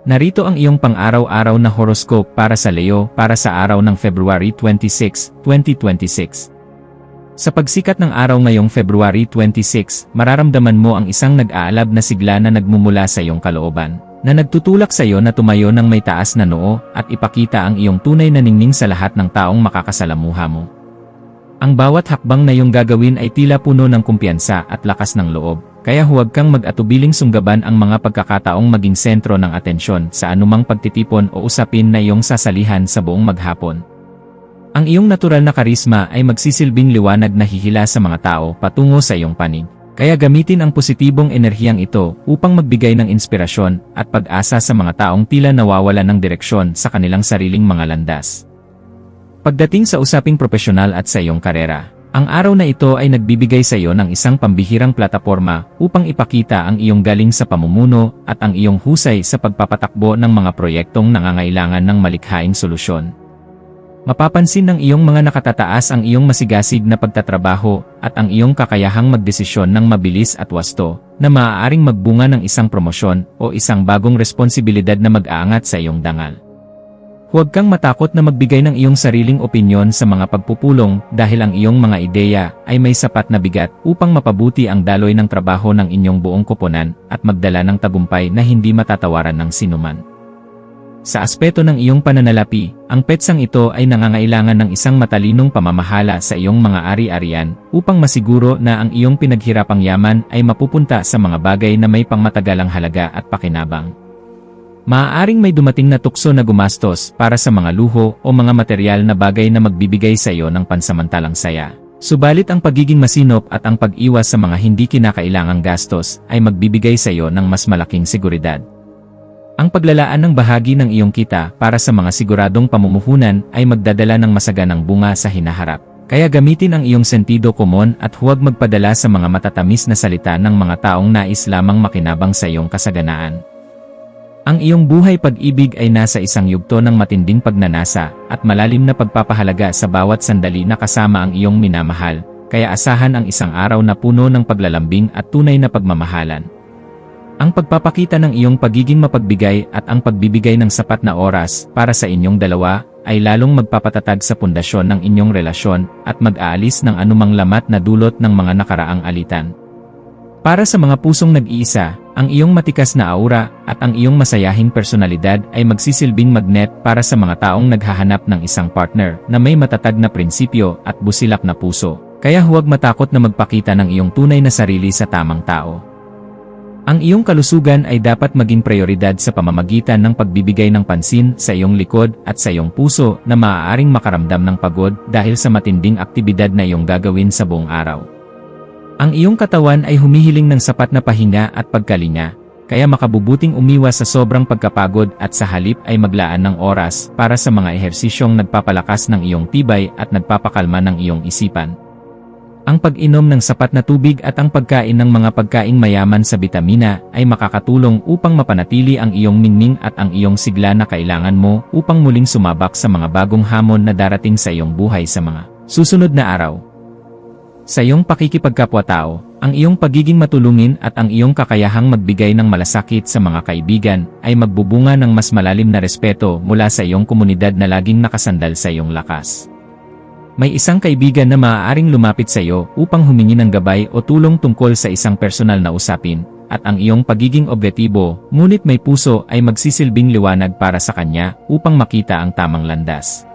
Narito ang iyong pang-araw-araw na horoscope para sa Leo para sa araw ng February 26, 2026. Sa pagsikat ng araw ngayong February 26, mararamdaman mo ang isang nag-aalab na sigla na nagmumula sa iyong kalooban, na nagtutulak sa iyo na tumayo ng may taas na noo at ipakita ang iyong tunay na ningning sa lahat ng taong makakasalamuha mo. Ang bawat hakbang na iyong gagawin ay tila puno ng kumpiyansa at lakas ng loob, kaya huwag kang mag-atubiling sunggaban ang mga pagkakataong maging sentro ng atensyon sa anumang pagtitipon o usapin na iyong sasalihan sa buong maghapon. Ang iyong natural na karisma ay magsisilbing liwanag na hihila sa mga tao patungo sa iyong panig, kaya gamitin ang positibong enerhiyang ito upang magbigay ng inspirasyon at pag-asa sa mga taong tila nawawalan ng direksyon sa kanilang sariling mga landas. Pagdating sa usaping propesyonal at sa iyong karera, ang araw na ito ay nagbibigay sa iyo ng isang pambihirang plataporma upang ipakita ang iyong galing sa pamumuno at ang iyong husay sa pagpapatakbo ng mga proyektong nangangailangan ng malikhaing solusyon. Mapapansin ng iyong mga nakatataas ang iyong masigasig na pagtatrabaho at ang iyong kakayahang magdesisyon ng mabilis at wasto na maaaring magbunga ng isang promosyon o isang bagong responsibilidad na mag-aangat sa iyong dangal. Huwag kang matakot na magbigay ng iyong sariling opinyon sa mga pagpupulong dahil ang iyong mga ideya ay may sapat na bigat upang mapabuti ang daloy ng trabaho ng inyong buong koponan at magdala ng tagumpay na hindi matatawaran ng sinuman. Sa aspeto ng iyong pananalapi, ang petsang ito ay nangangailangan ng isang matalinong pamamahala sa iyong mga ari-arian upang masiguro na ang iyong pinaghirapang yaman ay mapupunta sa mga bagay na may pangmatagalang halaga at pakinabang. Maaaring may dumating na tukso na gumastos para sa mga luho o mga materyal na bagay na magbibigay sa iyo ng pansamantalang saya. Subalit ang pagiging masinop at ang pag-iwas sa mga hindi kinakailangang gastos ay magbibigay sa iyo ng mas malaking seguridad. Ang paglalaan ng bahagi ng iyong kita para sa mga siguradong pamumuhunan ay magdadala ng masaganang bunga sa hinaharap. Kaya gamitin ang iyong sentido komon at huwag magpadala sa mga matatamis na salita ng mga taong nais lamang makinabang sa iyong kasaganaan. Ang iyong buhay pag-ibig ay nasa isang yugto ng matinding pagnanasa at malalim na pagpapahalaga sa bawat sandali na kasama ang iyong minamahal, kaya asahan ang isang araw na puno ng paglalambing at tunay na pagmamahalan. Ang pagpapakita ng iyong pagiging mapagbigay at ang pagbibigay ng sapat na oras para sa inyong dalawa ay lalong magpapatatag sa pundasyon ng inyong relasyon at mag-aalis ng anumang lamat na dulot ng mga nakaraang alitan. Para sa mga pusong nag-iisa, ang iyong matikas na aura at ang iyong masayahing personalidad ay magsisilbing magnet para sa mga taong naghahanap ng isang partner na may matatag na prinsipyo at busilak na puso. Kaya huwag matakot na magpakita ng iyong tunay na sarili sa tamang tao. Ang iyong kalusugan ay dapat maging prioridad sa pamamagitan ng pagbibigay ng pansin sa iyong likod at sa iyong puso na maaaring makaramdam ng pagod dahil sa matinding aktibidad na iyong gagawin sa buong araw. Ang iyong katawan ay humihiling ng sapat na pahinga at pagkalinga, kaya makabubuting umiwas sa sobrang pagkapagod at sa halip ay maglaan ng oras para sa mga ehersisyong nagpapalakas ng iyong tibay at nagpapakalma ng iyong isipan. Ang pag-inom ng sapat na tubig at ang pagkain ng mga pagkaing mayaman sa bitamina ay makakatulong upang mapanatili ang iyong ningning at ang iyong sigla na kailangan mo upang muling sumabak sa mga bagong hamon na darating sa iyong buhay sa mga susunod na araw. Sa iyong pakikipagkapwa-tao, ang iyong pagiging matulungin at ang iyong kakayahang magbigay ng malasakit sa mga kaibigan ay magbubunga ng mas malalim na respeto mula sa iyong komunidad na laging nakasandal sa iyong lakas. May isang kaibigan na maaaring lumapit sa iyo upang humingi ng gabay o tulong tungkol sa isang personal na usapin, at ang iyong pagiging objektibo, ngunit may puso ay magsisilbing liwanag para sa kanya upang makita ang tamang landas.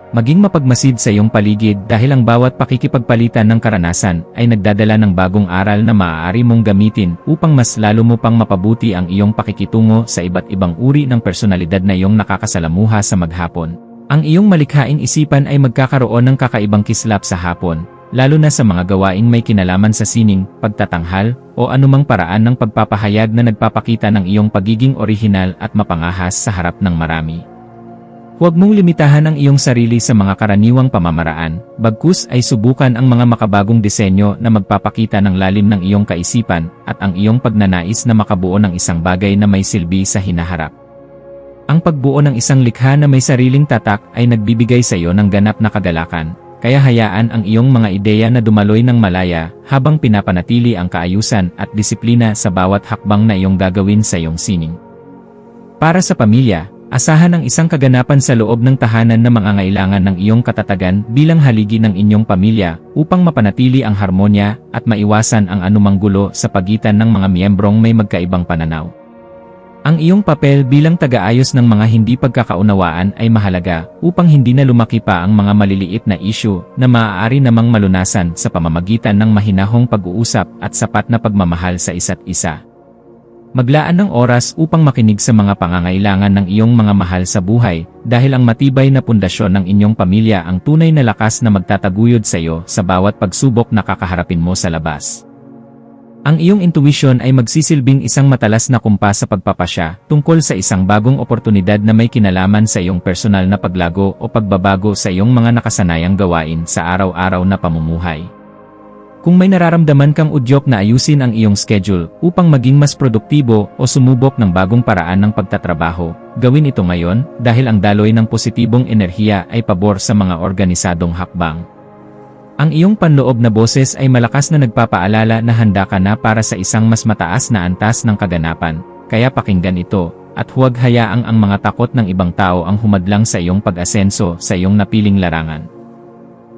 Maging mapagmasid sa iyong paligid dahil ang bawat pakikipagpalitan ng karanasan ay nagdadala ng bagong aral na maaari mong gamitin upang mas lalo mo pang mapabuti ang iyong pakikitungo sa iba't ibang uri ng personalidad na iyong nakakasalamuha sa maghapon. Ang iyong malikhaing isipan ay magkakaroon ng kakaibang kislap sa hapon, lalo na sa mga gawaing may kinalaman sa sining, pagtatanghal, o anumang paraan ng pagpapahayag na nagpapakita ng iyong pagiging orihinal at mapangahas sa harap ng marami. Huwag mong limitahan ang iyong sarili sa mga karaniwang pamamaraan, bagkus ay subukan ang mga makabagong disenyo na magpapakita ng lalim ng iyong kaisipan at ang iyong pagnanais na makabuo ng isang bagay na may silbi sa hinaharap. Ang pagbuo ng isang likha na may sariling tatak ay nagbibigay sa iyo ng ganap na kagalakan, kaya hayaan ang iyong mga ideya na dumaloy ng malaya habang pinapanatili ang kaayusan at disiplina sa bawat hakbang na iyong gagawin sa iyong sining. Para sa pamilya, asahan ang isang kaganapan sa loob ng tahanan na mangangailangan ng iyong katatagan bilang haligi ng inyong pamilya upang mapanatili ang harmonya at maiwasan ang anumang gulo sa pagitan ng mga miyembrong may magkaibang pananaw. Ang iyong papel bilang tagaayos ng mga hindi pagkakaunawaan ay mahalaga upang hindi na lumaki pa ang mga maliliit na isyu na maaari namang malunasan sa pamamagitan ng mahinahong pag-uusap at sapat na pagmamahal sa isa't isa. Maglaan ng oras upang makinig sa mga pangangailangan ng iyong mga mahal sa buhay dahil ang matibay na pundasyon ng inyong pamilya ang tunay na lakas na magtataguyod sa iyo sa bawat pagsubok na kakaharapin mo sa labas. Ang iyong intuition ay magsisilbing isang matalas na kumpas sa pagpapasya tungkol sa isang bagong oportunidad na may kinalaman sa iyong personal na paglago o pagbabago sa iyong mga nakasanayang gawain sa araw-araw na pamumuhay. Kung may nararamdaman kang udyok na ayusin ang iyong schedule upang maging mas produktibo o sumubok ng bagong paraan ng pagtatrabaho, gawin ito ngayon dahil ang daloy ng positibong enerhiya ay pabor sa mga organisadong hakbang. Ang iyong panloob na boses ay malakas na nagpapaalala na handa ka na para sa isang mas mataas na antas ng kaganapan, kaya pakinggan ito, at huwag hayaang ang mga takot ng ibang tao ang humadlang sa iyong pag-asenso sa iyong napiling larangan.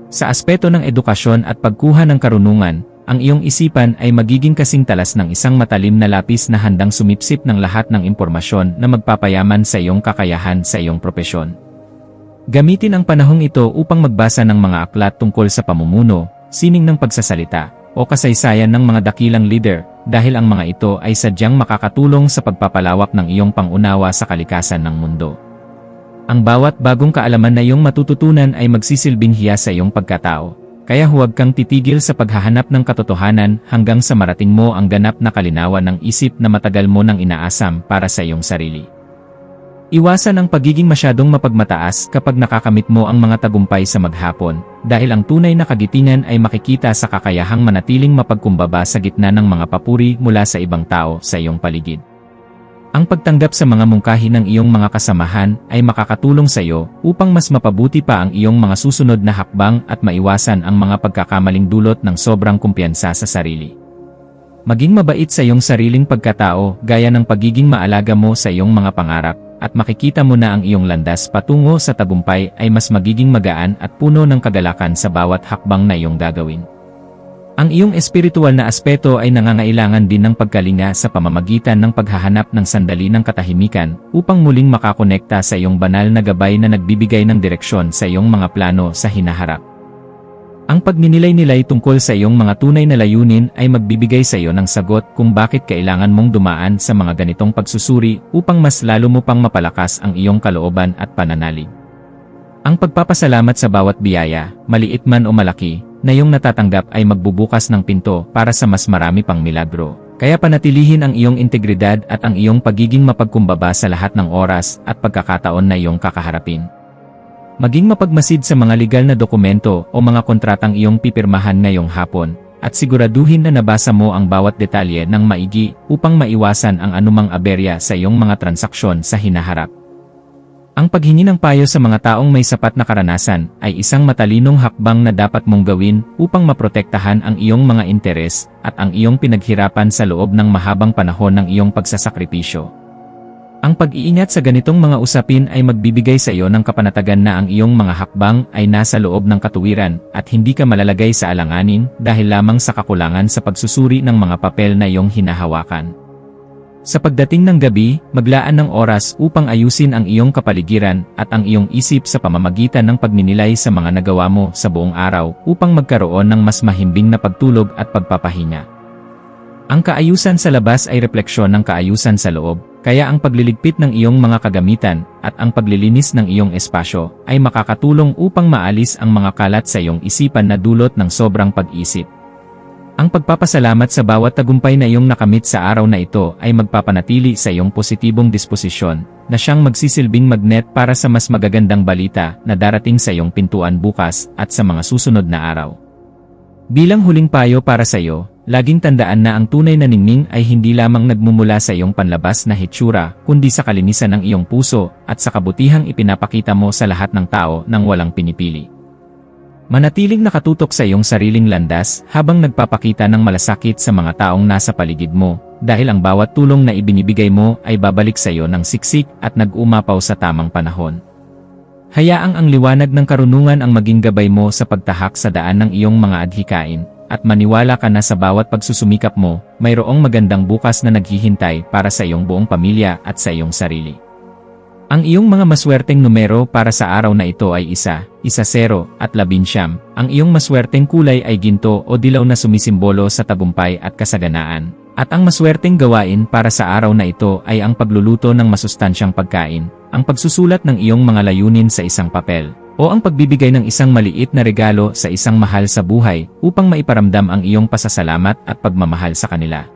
Sa aspeto ng edukasyon at pagkuha ng karunungan, ang iyong isipan ay magiging kasing talas ng isang matalim na lapis na handang sumipsip ng lahat ng impormasyon na magpapayaman sa iyong kakayahan sa iyong propesyon. Gamitin ang panahong ito upang magbasa ng mga aklat tungkol sa pamumuno, sining ng pagsasalita, o kasaysayan ng mga dakilang leader, dahil ang mga ito ay sadyang makakatulong sa pagpapalawak ng iyong pangunawa sa kalikasan ng mundo. Ang bawat bagong kaalaman na iyong matututunan ay magsisilbing hiya sa iyong pagkatao, kaya huwag kang titigil sa paghahanap ng katotohanan hanggang sa marating mo ang ganap na kalinawan ng isip na matagal mo nang inaasam para sa iyong sarili. Iwasan ang pagiging masyadong mapagmataas kapag nakakamit mo ang mga tagumpay sa maghapon, dahil ang tunay na kagitingan ay makikita sa kakayahang manatiling mapagkumbaba sa gitna ng mga papuri mula sa ibang tao sa iyong paligid. Ang pagtanggap sa mga mungkahi ng iyong mga kasamahan ay makakatulong sa iyo upang mas mapabuti pa ang iyong mga susunod na hakbang at maiwasan ang mga pagkakamaling dulot ng sobrang kumpiyansa sa sarili. Maging mabait sa iyong sariling pagkatao gaya ng pagiging maalaga mo sa iyong mga pangarap, at makikita mo na ang iyong landas patungo sa tagumpay ay mas magiging magaan at puno ng kagalakan sa bawat hakbang na iyong gagawin. Ang iyong espiritual na aspeto ay nangangailangan din ng pagkalinga sa pamamagitan ng paghahanap ng sandali ng katahimikan upang muling makakonekta sa iyong banal na gabay na nagbibigay ng direksyon sa iyong mga plano sa hinaharap. Ang pagninilay-nilay tungkol sa iyong mga tunay na layunin ay magbibigay sa iyo ng sagot kung bakit kailangan mong dumaan sa mga ganitong pagsusuri upang mas lalo mo pang mapalakas ang iyong kalooban at pananalig. Ang pagpapasalamat sa bawat biyaya, maliit man o malaki, na iyong natatanggap ay magbubukas ng pinto para sa mas marami pang milagro. Kaya panatilihin ang iyong integridad at ang iyong pagiging mapagkumbaba sa lahat ng oras at pagkakataon na iyong kakaharapin. Maging mapagmasid sa mga legal na dokumento o mga kontratang iyong pipirmahan ngayong hapon, at siguraduhin na nabasa mo ang bawat detalye ng maigi upang maiwasan ang anumang aberya sa iyong mga transaksyon sa hinaharap. Ang paghingi ng payo sa mga taong may sapat na karanasan ay isang matalinong hakbang na dapat mong gawin upang maprotektahan ang iyong mga interes at ang iyong pinaghirapan sa loob ng mahabang panahon ng iyong pagsasakripisyo. Ang pag-iingat sa ganitong mga usapin ay magbibigay sa iyo ng kapanatagan na ang iyong mga hakbang ay nasa loob ng katuwiran at hindi ka malalagay sa alanganin dahil lamang sa kakulangan sa pagsusuri ng mga papel na iyong hinahawakan. Sa pagdating ng gabi, maglaan ng oras upang ayusin ang iyong kapaligiran at ang iyong isip sa pamamagitan ng pagninilay sa mga nagawa mo sa buong araw upang magkaroon ng mas mahimbing na pagtulog at pagpapahinga. Ang kaayusan sa labas ay refleksyon ng kaayusan sa loob, kaya ang pagliligpit ng iyong mga kagamitan at ang paglilinis ng iyong espasyo ay makakatulong upang maalis ang mga kalat sa iyong isipan na dulot ng sobrang pag-isip. Ang pagpapasalamat sa bawat tagumpay na iyong nakamit sa araw na ito ay magpapanatili sa iyong positibong disposisyon na siyang magsisilbing magnet para sa mas magagandang balita na darating sa iyong pintuan bukas at sa mga susunod na araw. Bilang huling payo para sa iyo, laging tandaan na ang tunay na ningning ay hindi lamang nagmumula sa iyong panlabas na hitsura, kundi sa kalinisan ng iyong puso at sa kabutihang ipinapakita mo sa lahat ng tao nang walang pinipili. Manatiling nakatutok sa iyong sariling landas habang nagpapakita ng malasakit sa mga taong nasa paligid mo, dahil ang bawat tulong na ibinibigay mo ay babalik sa iyo ng siksik at nag-umapaw sa tamang panahon. Hayaang ang liwanag ng karunungan ang maging gabay mo sa pagtahak sa daan ng iyong mga adhikain, at maniwala ka na sa bawat pagsusumikap mo, mayroong magandang bukas na naghihintay para sa iyong buong pamilya at sa iyong sarili. Ang iyong mga maswerteng numero para sa araw na ito ay 1, 10 at 19. Ang iyong maswerteng kulay ay ginto o dilaw na sumisimbolo sa tagumpay at kasaganaan. At ang maswerteng gawain para sa araw na ito ay ang pagluluto ng masustansyang pagkain, ang pagsusulat ng iyong mga layunin sa isang papel, o ang pagbibigay ng isang maliit na regalo sa isang mahal sa buhay upang maiparamdam ang iyong pasasalamat at pagmamahal sa kanila.